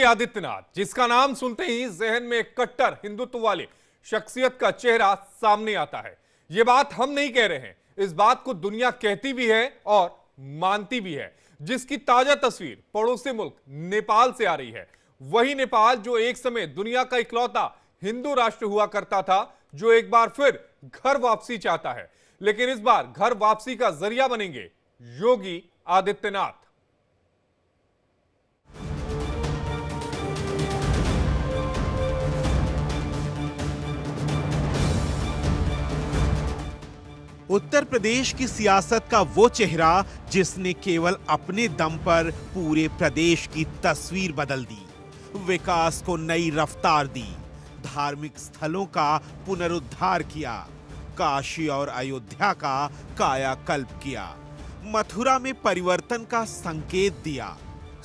आदित्यनाथ, जिसका नाम सुनते ही जहन में एक कट्टर हिंदुत्व वाले शख्सियत का चेहरा सामने आता है। यह बात हम नहीं कह रहे हैं, इस बात को दुनिया कहती भी है और मानती भी है, जिसकी ताजा तस्वीर पड़ोसी मुल्क नेपाल से आ रही है। वही नेपाल जो एक समय दुनिया का इकलौता हिंदू राष्ट्र हुआ करता था, जो एक बार फिर घर वापसी चाहता है। लेकिन इस बार घर वापसी का जरिया बनेंगे योगी आदित्यनाथ। उत्तर प्रदेश की सियासत का वो चेहरा जिसने केवल अपने दम पर पूरे प्रदेश की तस्वीर बदल दी, विकास को नई रफ्तार दी, धार्मिक स्थलों का पुनरुद्धार किया, काशी और अयोध्या का कायाकल्प किया, मथुरा में परिवर्तन का संकेत दिया,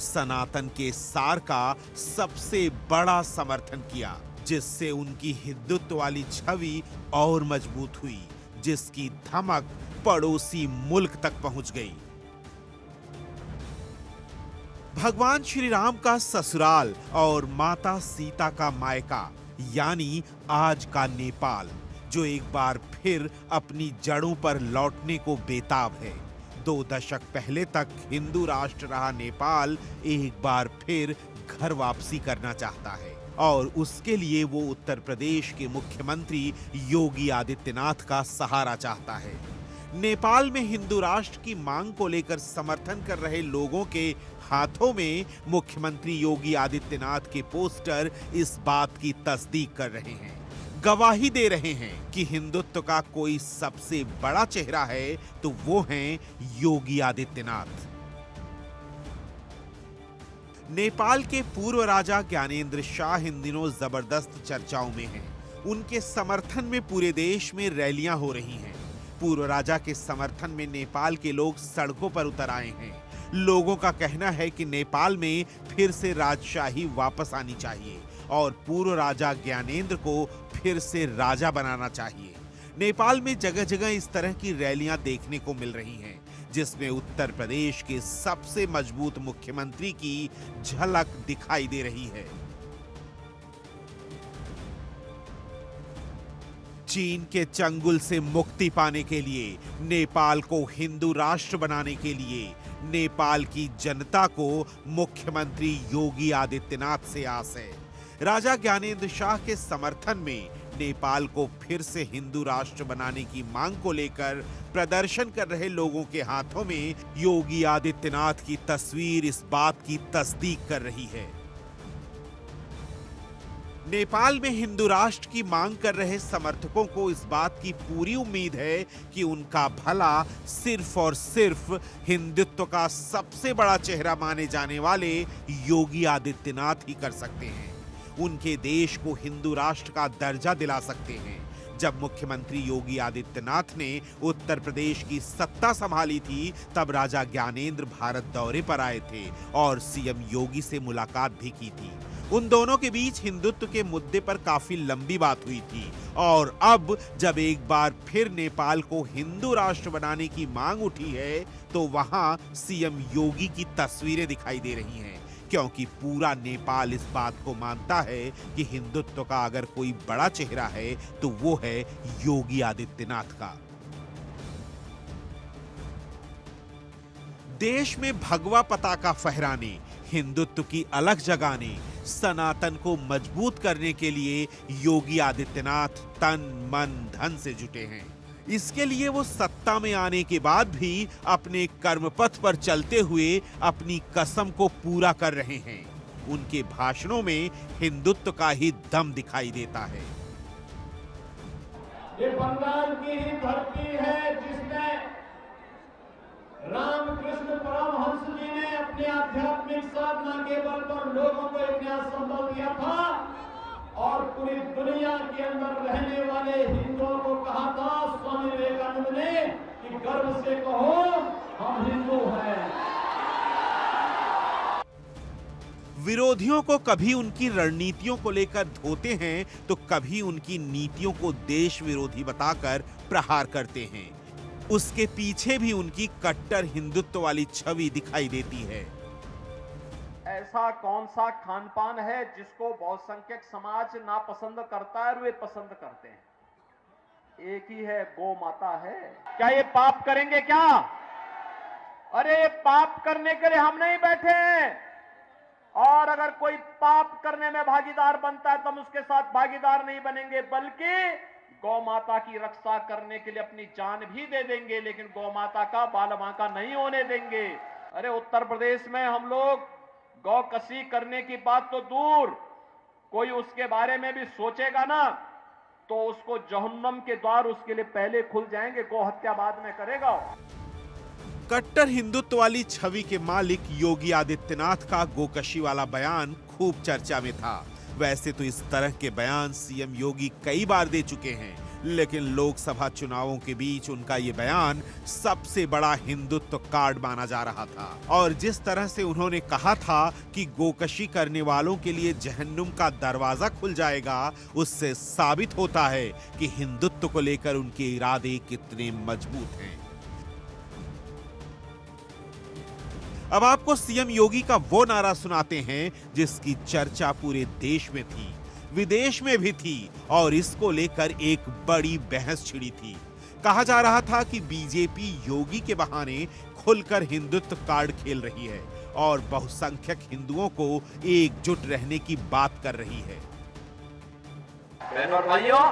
सनातन के सार का सबसे बड़ा समर्थन किया, जिससे उनकी हिंदुत्व वाली छवि और मजबूत हुई, जिसकी धमक पड़ोसी मुल्क तक पहुंच गई। भगवान श्री राम का ससुराल और माता सीता का मायका यानी आज का नेपाल, जो एक बार फिर अपनी जड़ों पर लौटने को बेताब है। 2 दशक पहले तक हिंदू राष्ट्र रहा नेपाल एक बार फिर घर वापसी करना चाहता है और उसके लिए वो उत्तर प्रदेश के मुख्यमंत्री योगी आदित्यनाथ का सहारा चाहता है। नेपाल में हिंदू राष्ट्र की मांग को लेकर समर्थन कर रहे लोगों के हाथों में मुख्यमंत्री योगी आदित्यनाथ के पोस्टर इस बात की तस्दीक कर रहे हैं, गवाही दे रहे हैं कि हिंदुत्व का कोई सबसे बड़ा चेहरा है तो वो हैं योगी आदित्यनाथ। नेपाल के पूर्व राजा ज्ञानेंद्र शाह इन दिनों जबरदस्त चर्चाओं में हैं। उनके समर्थन में पूरे देश में रैलियां हो रही हैं। पूर्व राजा के समर्थन में नेपाल के लोग सड़कों पर उतर आए हैं। लोगों का कहना है कि नेपाल में फिर से राजशाही वापस आनी चाहिए और पूर्व राजा ज्ञानेंद्र को फिर से राजा बनाना चाहिए। नेपाल में जगह जगह इस तरह की रैलियां देखने को मिल रही हैं, जिसमें उत्तर प्रदेश के सबसे मजबूत मुख्यमंत्री की झलक दिखाई दे रही है। चीन के चंगुल से मुक्ति पाने के लिए, नेपाल को हिंदू राष्ट्र बनाने के लिए नेपाल की जनता को मुख्यमंत्री योगी आदित्यनाथ से आस है। राजा ज्ञानेंद्र शाह के समर्थन में नेपाल को फिर से हिंदू राष्ट्र बनाने की मांग को लेकर प्रदर्शन कर रहे लोगों के हाथों में योगी आदित्यनाथ की तस्वीर इस बात की तस्दीक कर रही है। नेपाल में हिंदू राष्ट्र की मांग कर रहे समर्थकों को इस बात की पूरी उम्मीद है कि उनका भला सिर्फ और सिर्फ हिंदुत्व का सबसे बड़ा चेहरा माने जाने वाले योगी आदित्यनाथ ही कर सकते हैं। उनके देश को हिंदू राष्ट्र का दर्जा दिला सकते हैं। जब मुख्यमंत्री योगी आदित्यनाथ ने उत्तर प्रदेश की सत्ता संभाली थी, तब राजा ज्ञानेंद्र भारत दौरे पर आए थे और सीएम योगी से मुलाकात भी की थी। उन दोनों के बीच हिंदुत्व के मुद्दे पर काफी लंबी बात हुई थी और अब जब एक बार फिर नेपाल को हिंदू राष्ट्र बनाने की मांग उठी है, तो वहां सीएम योगी की तस्वीरें दिखाई दे रही हैं, क्योंकि पूरा नेपाल इस बात को मानता है कि हिंदुत्व का अगर कोई बड़ा चेहरा है तो वो है योगी आदित्यनाथ का। देश में भगवा पताका फहराने, हिंदुत्व की अलग जगाने, सनातन को मजबूत करने के लिए योगी आदित्यनाथ तन मन धन से जुटे हैं। इसके लिए वो सत्ता में आने के बाद भी अपने कर्मपथ पर चलते हुए अपनी कसम को पूरा कर रहे हैं। उनके भाषणों में हिंदुत्व का ही दम दिखाई देता है। ये बंगाल की ही धरती है जिसमें रामकृष्ण परमहंस जी ने अपनी आध्यात्मिक साधना के बल पर लोगों को एक नया संबल दिया था और पूरी दुनिया के अंदर रहने वाले हिंदुओं को कहा था स्वामी विवेकानंद ने कि गर्व से कहो हम हिंदू हैं। विरोधियों को कभी उनकी रणनीतियों को लेकर धोते हैं तो कभी उनकी नीतियों को देश विरोधी बताकर प्रहार करते हैं। उसके पीछे भी उनकी कट्टर हिंदुत्व वाली छवि दिखाई देती है। ऐसा कौन सा खान पान है जिसको बहुसंख्यक समाज नापसंद करता है और वे पसंद करते हैं? एक ही है, गौ माता है। क्या ये पाप करेंगे क्या? अरे ये पाप करने के लिए हम नहीं बैठे हैं। और अगर कोई पाप करने में भागीदार बनता है तो हम उसके साथ भागीदार नहीं बनेंगे, बल्कि गौ माता की रक्षा करने के लिए अपनी जान भी दे देंगे, लेकिन गौ माता का बाल बांका नहीं होने देंगे। अरे उत्तर प्रदेश में हम लोग गौ कसी करने की बात तो दूर, कोई उसके बारे में भी सोचेगा ना तो उसको जहन्नम के द्वार उसके लिए पहले खुल जाएंगे, गौ हत्या बाद में करेगा। कट्टर हिंदुत्व वाली छवि के मालिक योगी आदित्यनाथ का गोकशी वाला बयान खूब चर्चा में था। वैसे तो इस तरह के बयान सीएम योगी कई बार दे चुके हैं, लेकिन लोकसभा चुनावों के बीच उनका ये बयान सबसे बड़ा हिंदुत्व कार्ड माना जा रहा था। और जिस तरह से उन्होंने कहा था कि गोकशी करने वालों के लिए जहन्नुम का दरवाजा खुल जाएगा, उससे साबित होता है कि हिंदुत्व को लेकर उनके इरादे कितने मजबूत हैं। अब आपको सीएम योगी का वो नारा सुनाते हैं जिसकी चर्चा पूरे देश में थी, विदेश में भी थी, और इसको लेकर एक बड़ी बहस छिड़ी थी। कहा जा रहा था कि बीजेपी योगी के बहाने खुलकर हिंदुत्व कार्ड खेल रही है और बहुसंख्यक हिंदुओं को एकजुट रहने की बात कर रही है। बहनों और भाइयों,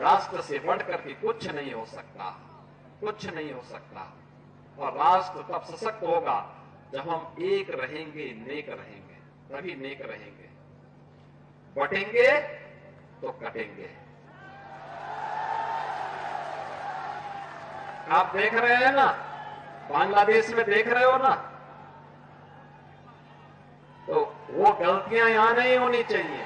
राष्ट्र से बढ़कर के कुछ नहीं हो सकता, कुछ नहीं हो सकता। और राष्ट्र तब सशक्त होगा जब हम एक रहेंगे, नेक रहेंगे, तभी नेक रहेंगे। बटेंगे तो कटेंगे। आप देख रहे हैं ना, बांग्लादेश में देख रहे हो ना, तो वो गलतियां यहां नहीं होनी चाहिए।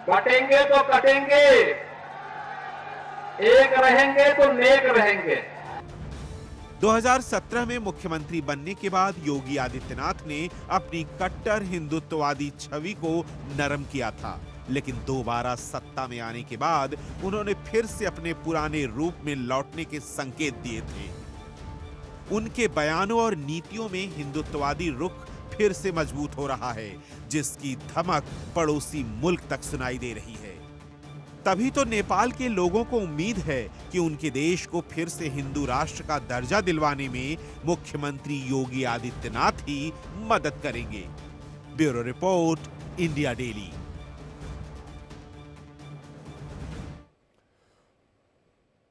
बटेंगे तो कटेंगे, एक रहेंगे तो नेक रहेंगे। 2017 में मुख्यमंत्री बनने के बाद योगी आदित्यनाथ ने अपनी कट्टर हिंदुत्ववादी छवि को नरम किया था, लेकिन दोबारा सत्ता में आने के बाद उन्होंने फिर से अपने पुराने रूप में लौटने के संकेत दिए थे। उनके बयानों और नीतियों में हिंदुत्ववादी रुख फिर से मजबूत हो रहा है, जिसकी धमक पड़ोसी मुल्क तक सुनाई दे रही है। तभी तो नेपाल के लोगों को उम्मीद है कि उनके देश को फिर से हिंदू राष्ट्र का दर्जा दिलवाने में मुख्यमंत्री योगी आदित्यनाथ ही मदद करेंगे। Bureau report, India daily.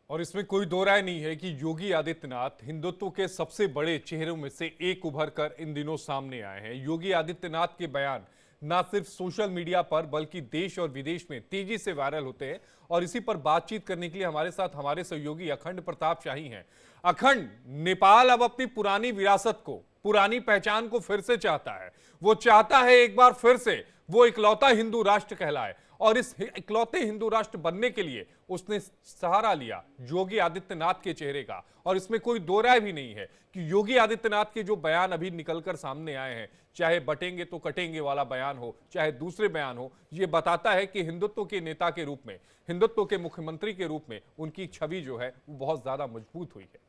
और इसमें कोई दो राय नहीं है कि योगी आदित्यनाथ हिंदुत्व के सबसे बड़े चेहरों में से एक उभर कर इन दिनों सामने आए हैं। योगी आदित्यनाथ के बयान ना सिर्फ सोशल मीडिया पर बल्कि देश और विदेश में तेजी से वायरल होते हैं। और इसी पर बातचीत करने के लिए हमारे साथ हमारे सहयोगी अखंड प्रताप शाही हैं। अखंड, नेपाल अब अपनी पुरानी विरासत को, पुरानी पहचान को फिर से चाहता है। वो चाहता है एक बार फिर से वो इकलौता हिंदू राष्ट्र कहलाए, और इस इकलौते हिंदू राष्ट्र बनने के लिए उसने सहारा लिया योगी आदित्यनाथ के चेहरे का। और इसमें कोई दो राय भी नहीं है कि योगी आदित्यनाथ के जो बयान अभी निकलकर सामने आए हैं, चाहे बटेंगे तो कटेंगे वाला बयान हो, चाहे दूसरे बयान हो, ये बताता है कि हिंदुत्व के नेता के रूप में, हिंदुत्व के मुख्यमंत्री के रूप में उनकी छवि जो है वो बहुत ज्यादा मजबूत हुई है।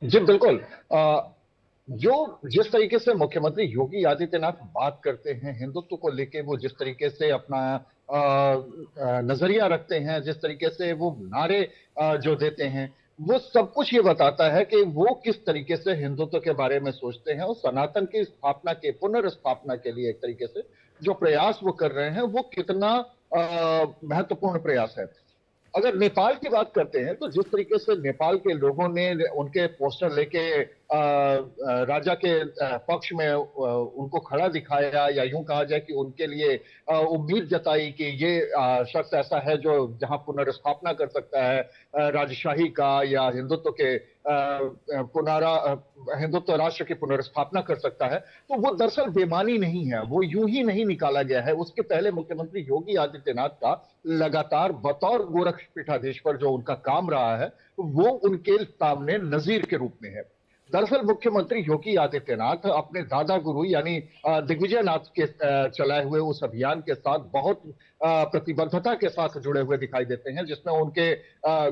जी बिल्कुल। जो जिस तरीके से मुख्यमंत्री योगी आदित्यनाथ बात करते हैं हिंदुत्व को लेके, वो जिस तरीके से अपना नजरिया रखते हैं, जिस तरीके से वो नारे जो देते हैं, वो सब कुछ ये बताता है कि वो किस तरीके से हिंदुत्व के बारे में सोचते हैं और सनातन की स्थापना के, पुनर्स्थापना के लिए एक तरीके से जो प्रयास वो कर रहे हैं वो कितना महत्वपूर्ण प्रयास है। अगर नेपाल की बात करते हैं तो जिस तरीके से नेपाल के लोगों ने उनके पोस्टर लेके राजा के पक्ष में उनको खड़ा दिखाया, या यूं कहा जाए कि उनके लिए उम्मीद जताई कि ये शख्स ऐसा है जो जहां पुनर्स्थापना कर सकता है राजशाही का, या हिंदुत्व के हिंदुत्व राष्ट्र की पुनर्स्थापना कर सकता है, तो वो दरअसल बेमानी नहीं है, वो यूं ही नहीं निकाला गया है। उसके पहले मुख्यमंत्री योगी आदित्यनाथ का लगातार बतौर गोरक्षपीठाधीश पर जो उनका काम रहा है वो उनके सामने नजीर के रूप में है। दरअसल मुख्यमंत्री योगी आदित्यनाथ अपने दादा गुरु यानी दिग्विजय नाथ के चलाए हुए उस अभियान के साथ बहुत प्रतिबद्धता के साथ जुड़े हुए दिखाई देते हैं, जिसमें उनके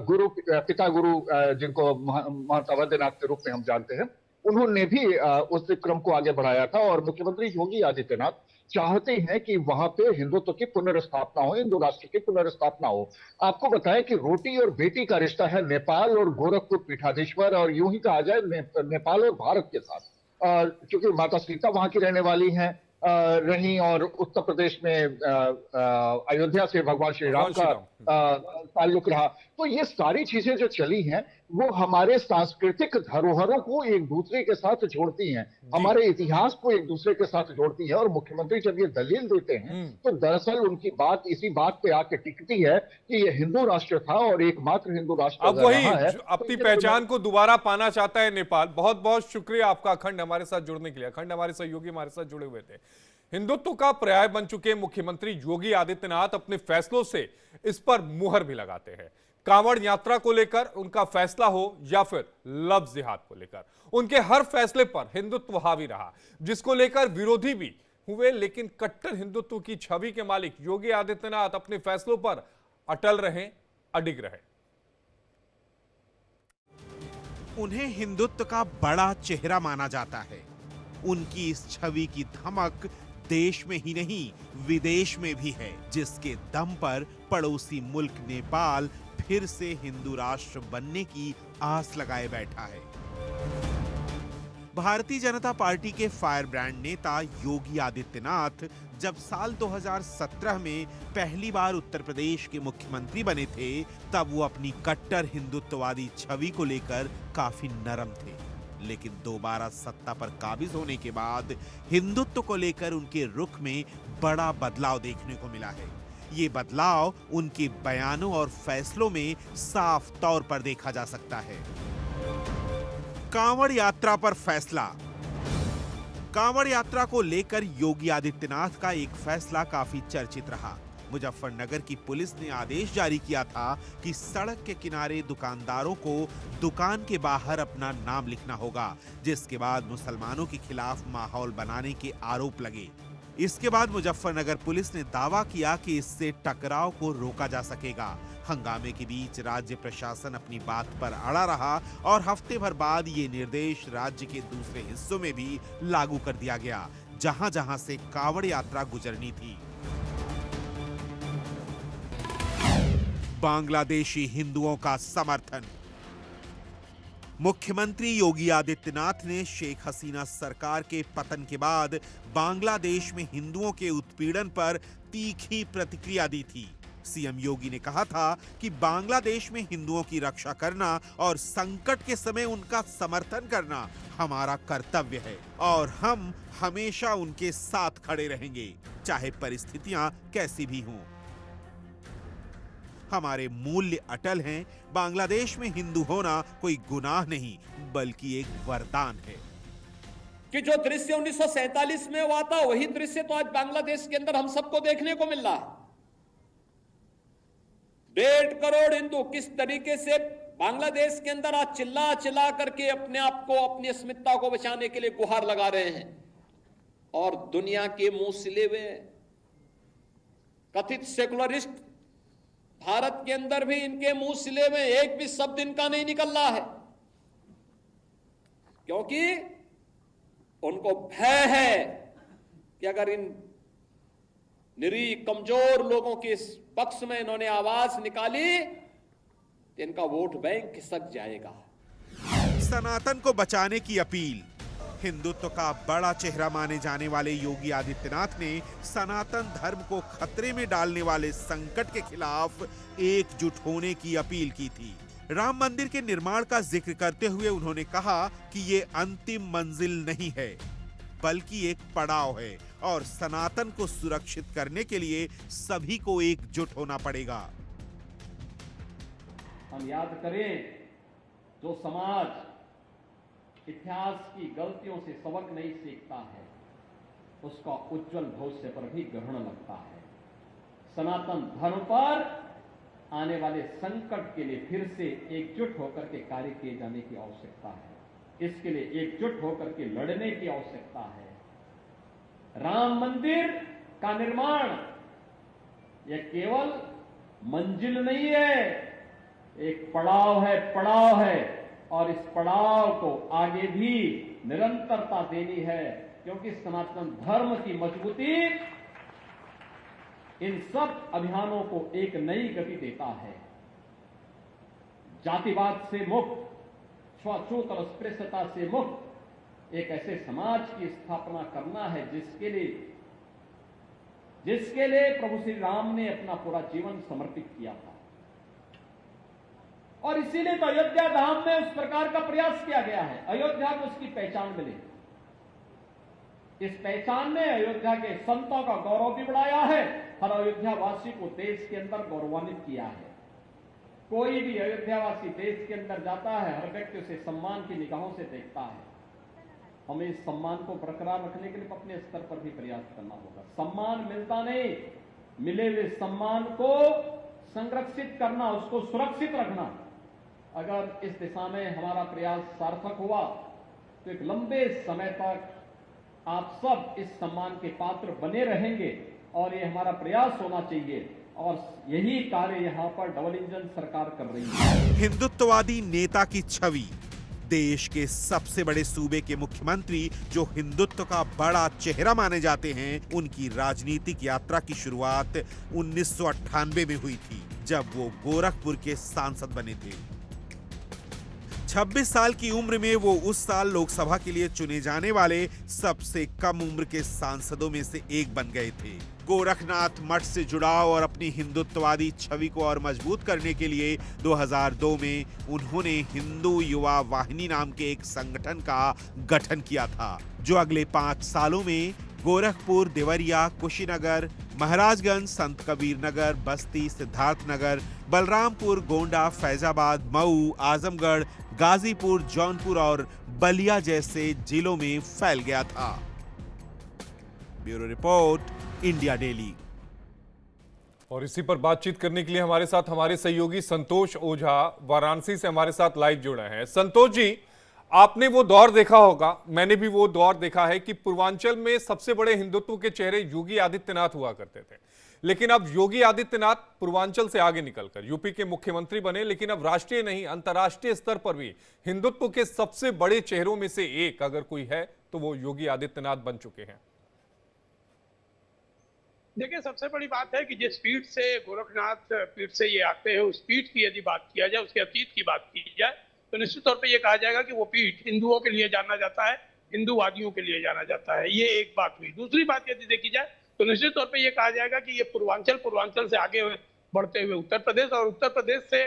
गुरु पिता गुरु जिनको महंत अवैधनाथ के रूप में हम जानते हैं, उन्होंने भी उस क्रम को आगे बढ़ाया था। और मुख्यमंत्री योगी आदित्यनाथ चाहते हैं कि वहां पे हिंदुत्व की पुनर्स्थापना हो, हिंदू राष्ट्र की पुनर्स्थापना हो। आपको बताएं कि रोटी और बेटी का रिश्ता है नेपाल और गोरखपुर पीठाधीश्वर, और यूं ही कहा जाए नेपाल और भारत के साथ, क्योंकि माता सीता वहां की रहने वाली हैं रही, और उत्तर प्रदेश में अयोध्या से भगवान श्री राम का ताल्लुक रहा। तो ये सारी चीजें जो चली हैं वो हमारे सांस्कृतिक धरोहरों को एक दूसरे के साथ जोड़ती हैं, हमारे इतिहास को एक दूसरे के साथ जोड़ती है। और मुख्यमंत्री जब ये दलील देते हैं तो दरअसल उनकी बात इसी बात पे आके टिकती है कि ये हिंदू राष्ट्र था और एकमात्र हिंदू राष्ट्र अब वही है। अपनी पहचान को दोबारा पाना चाहता है नेपाल। बहुत बहुत शुक्रिया आपका अखंड हमारे साथ जुड़ने के लिए। अखंड हमारे सहयोगी हमारे साथ जुड़े हुए थे। हिंदुत्व का पर्याय बन चुके मुख्यमंत्री योगी आदित्यनाथ अपने फैसलों से इस पर मुहर भी लगाते हैं। कांवड़ यात्रा को लेकर उनका फैसला हो या फिर लफ्ज जिहाद को लेकर, उनके हर फैसले पर हिंदुत्व हावी रहा, जिसको लेकर विरोधी भी हुए। लेकिन कट्टर हिंदुत्व की छवि के मालिक योगी आदित्यनाथ अपने फैसलों पर अटल रहे, अडिग रहे। उन्हें हिंदुत्व का बड़ा चेहरा माना जाता है। उनकी इस छवि की धमक देश में ही नहीं विदेश में भी है, जिसके दम पर पड़ोसी मुल्क नेपाल फिर से हिंदू राष्ट्र बनने की आस लगाए बैठा है। भारतीय जनता पार्टी के फायर ब्रांड नेता योगी आदित्यनाथ जब साल 2017 में पहली बार उत्तर प्रदेश के मुख्यमंत्री बने थे, तब वो अपनी कट्टर हिंदुत्ववादी छवि को लेकर काफी नरम थे। लेकिन दोबारा सत्ता पर काबिज होने के बाद हिंदुत्व को लेकर उनके रुख में बड़ा बदलाव देखने को मिला है। ये बदलाव उनके बयानों और फैसलों में साफ तौर पर देखा जा सकता है। कांवड़ यात्रा पर फैसला। कांवड़ यात्रा को लेकर योगी आदित्यनाथ का एक फैसला काफी चर्चित रहा। मुजफ्फरनगर की पुलिस ने आदेश जारी किया था कि सड़क के किनारे दुकानदारों को दुकान के बाहर अपना नाम लिखना होगा, जिसके बाद मुसलमानों के खिलाफ माहौल बनाने के आरोप लगे। इसके बाद मुजफ्फरनगर पुलिस ने दावा किया कि इससे टकराव को रोका जा सकेगा। हंगामे के बीच राज्य प्रशासन अपनी बात पर अड़ा रहा और हफ्ते भर बाद ये निर्देश राज्य के दूसरे हिस्सों में भी लागू कर दिया गया, जहां-जहां से कांवड़ यात्रा गुजरनी थी। बांग्लादेशी हिंदुओं का समर्थन। मुख्यमंत्री योगी आदित्यनाथ ने शेख हसीना सरकार के पतन के बाद बांग्लादेश में हिंदुओं के उत्पीड़न पर तीखी प्रतिक्रिया दी थी। सीएम योगी ने कहा था कि बांग्लादेश में हिंदुओं की रक्षा करना और संकट के समय उनका समर्थन करना हमारा कर्तव्य है और हम हमेशा उनके साथ खड़े रहेंगे, चाहे परिस्थितियां कैसी भी हों। हमारे मूल्य अटल हैं। बांग्लादेश में हिंदू होना कोई गुनाह नहीं बल्कि एक वरदान है। कि जो दृश्य 1947 में हुआ था वही दृश्य तो आज बांग्लादेश के अंदर हम सबको देखने को मिल रहा है। 1.5 करोड़ हिंदू किस तरीके से बांग्लादेश के अंदर आज चिल्ला चिल्ला करके अपने आप को, अपनी अस्मिता को बचाने के लिए गुहार लगा रहे हैं और दुनिया के मुंह सिले हुए कथित सेकुलरिस्ट भारत के अंदर भी इनके मुंह सिले में एक भी शब्द इनका नहीं निकल रहा है, क्योंकि उनको भय है कि अगर इन निरीह कमजोर लोगों के पक्ष में इन्होंने आवाज निकाली तो इनका वोट बैंक खिसक जाएगा। सनातन को बचाने की अपील। हिंदुत्व का बड़ा चेहरा माने जाने वाले योगी आदित्यनाथ ने सनातन धर्म को खतरे में डालने वाले संकट के खिलाफ एकजुट होने की अपील की थी। राम मंदिर के निर्माण का जिक्र करते हुए उन्होंने कहा कि ये अंतिम मंजिल नहीं है बल्कि एक पड़ाव है और सनातन को सुरक्षित करने के लिए सभी को एकजुट होना पड़ेगा। हम याद करें, जो समाज इतिहास की गलतियों से सबक नहीं सीखता है उसका उज्जवल भविष्य पर भी ग्रहण लगता है। सनातन धर्म पर आने वाले संकट के लिए फिर से एकजुट होकर के कार्य किए जाने की आवश्यकता है। इसके लिए एकजुट होकर के लड़ने की आवश्यकता है। राम मंदिर का निर्माण यह केवल मंजिल नहीं है, एक पड़ाव है और इस पड़ाव को आगे भी निरंतरता देनी है, क्योंकि सनातन धर्म की मजबूती इन सब अभियानों को एक नई गति देता है। जातिवाद से मुक्त, छुआछूत और अस्पृश्यता से मुक्त एक ऐसे समाज की स्थापना करना है जिसके लिए प्रभु श्री राम ने अपना पूरा जीवन समर्पित किया था। और इसीलिए तो अयोध्या धाम में उस प्रकार का प्रयास किया गया है, अयोध्या को उसकी पहचान मिले। इस पहचान ने अयोध्या के संतों का गौरव भी बढ़ाया है, हर अयोध्यावासी को देश के अंदर गौरवान्वित किया है। कोई भी अयोध्यावासी देश के अंदर जाता है, हर व्यक्ति उसे सम्मान की निगाहों से देखता है। हमें इस सम्मान को बरकरार रखने के लिए अपने स्तर पर भी प्रयास करना होगा। सम्मान मिलता नहीं, मिले हुए सम्मान को संरक्षित करना, उसको सुरक्षित रखना, अगर इस दिशा में हमारा प्रयास सार्थक हुआ तो एक लंबे समय तक आप सब इस सम्मान के पात्र बने रहेंगे और ये हमारा प्रयास होना चाहिए। और यही कार्य यहां पर डबल इंजन सरकार कर रही है। हिंदुत्ववादी नेता की छवि, देश के सबसे बड़े सूबे के मुख्यमंत्री जो हिंदुत्व का बड़ा चेहरा माने जाते हैं, उनकी राजनीतिक यात्रा की शुरुआत 1998 में हुई थी, जब वो गोरखपुर के सांसद बने थे। 26 साल की उम्र में वो उस साल लोकसभा के लिए चुने जाने वाले सबसे कम उम्र के सांसदों में से एक बन गए थे। गोरखनाथ मठ से जुड़ाव और अपनी हिंदुत्ववादी छवि को और मजबूत करने के लिए 2002 में उन्होंने हिंदू युवा वाहिनी नाम के एक संगठन का गठन किया था, जो अगले 5 सालों में गोरखपुर, देवरिया, कुशीनगर, महाराजगंज, संत कबीर नगर, बस्ती, सिद्धार्थनगर, बलरामपुर, गोंडा, फैजाबाद, मऊ, आजमगढ़, गाजीपुर, जौनपुर और बलिया जैसे जिलों में फैल गया था। Bureau report, India daily. और इसी पर बातचीत करने के लिए हमारे साथ हमारे सहयोगी संतोष ओझा वाराणसी से हमारे साथ लाइव जुड़े हैं। संतोष जी, आपने वो दौर देखा होगा, मैंने भी वो दौर देखा है कि पूर्वांचल में सबसे बड़े हिंदुत्व के चेहरे योगी आदित्यनाथ हुआ करते थे, लेकिन अब योगी आदित्यनाथ पूर्वांचल से आगे निकलकर यूपी के मुख्यमंत्री बने, लेकिन अब राष्ट्रीय नहीं अंतर्राष्ट्रीय स्तर पर भी हिंदुत्व के सबसे बड़े चेहरों में से एक अगर कोई है तो वो योगी आदित्यनाथ बन चुके हैं। देखिए, सबसे बड़ी बात है कि जिस पीठ से गोरखनाथ पीठ से ये आते हैं, उस पीठ की यदि बात किया जाए, उसके अतीत की बात की जाए, तो निश्चित तौर पे ये कहा जाएगा कि वो पीठ हिंदुओं के लिए जाना जाता है, हिंदूवादियों के लिए जाना जाता है। ये एक बात हुई। दूसरी बात यदि देखी जाए तो निश्चित तौर पे ये कहा जाएगा कि ये पूर्वांचल से आगे बढ़ते हुए उत्तर प्रदेश, और उत्तर प्रदेश से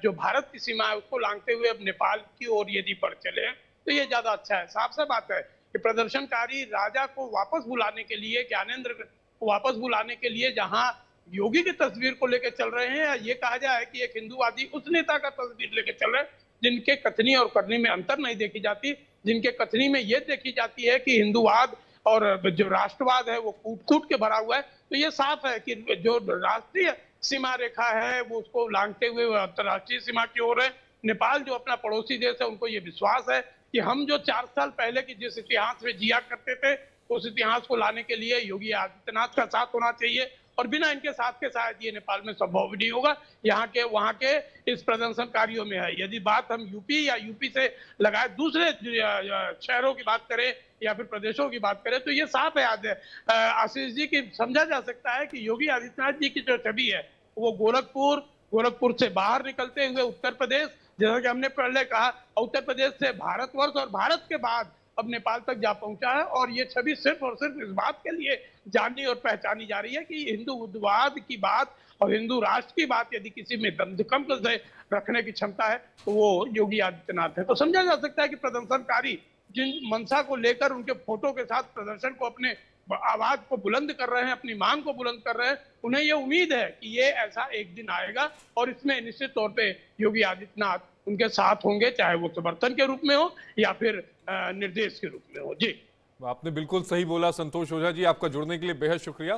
जो भारत की सीमा है उसको लांघते हुए अब नेपाल की ओर यदि बढ़ चले तो ये ज्यादा अच्छा है। साफ सा बात है कि प्रदर्शनकारी राजा को वापस बुलाने के लिए, ज्ञानेंद्र को वापस बुलाने के लिए जहां योगी की तस्वीर को लेकर चल रहे हैं, ये कहा जाए कि एक हिंदूवादी उस नेता का तस्वीर लेकर चल रहे हैं जिनके कथनी और करनी में अंतर नहीं देखी जाती, जिनके कथनी में ये देखी जाती है कि हिंदूवाद और जो राष्ट्रवाद है वो कूट के भरा हुआ है। तो ये साफ है कि जो राष्ट्रीय सीमा रेखा है वो उसको लांघते हुए अंतर्राष्ट्रीय सीमा की ओर है। नेपाल जो अपना पड़ोसी देश है, उनको ये विश्वास है कि हम जो 4 साल पहले की जिस इतिहास में जिया करते थे, उस इतिहास को लाने के लिए योगी आदित्यनाथ का साथ होना चाहिए, और बिना इनके साथ के शायद ये नेपाल में संभव नहीं होगा। यहाँ के वहाँ के इस प्रदर्शनकारियों में है। यदि बात हम यूपी या यूपी से लगाए दूसरे शहरों की बात करें या फिर प्रदेशों की बात करें, तो ये साफ है आशीष जी की समझा जा सकता है कि योगी आदित्यनाथ जी की जो छवि है वो गोरखपुर से बाहर निकलते हुए उत्तर प्रदेश, जैसा कि हमने पहले कहा, उत्तर प्रदेश से भारतवर्ष और भारत के बाद अब नेपाल तक जा पहुंचा है। और ये छवि सिर्फ और सिर्फ इस बात के लिए जानी और पहचानी जा रही है कि हिंदूवाद की बात और हिंदू राष्ट्र की बात यदि किसी में दमकम से रखने की क्षमता है तो वो योगी आदित्यनाथ है। तो समझा जा सकता है कि प्रदर्शनकारी जिन मंशा को लेकर उनके फोटो के साथ प्रदर्शन को, अपने आवाज को बुलंद कर रहे हैं, अपनी मांग को बुलंद कर रहे हैं, उन्हें ये उम्मीद है कि ये ऐसा एक दिन आएगा और इसमें निश्चित तौर पे योगी आदित्यनाथ उनके साथ होंगे, चाहे वो समर्थन के रूप में हो या फिर निर्देश के रूप में हो। जी, आपने बिल्कुल सही बोला संतोष ओझा जी, आपका जुड़ने के लिए बेहद शुक्रिया।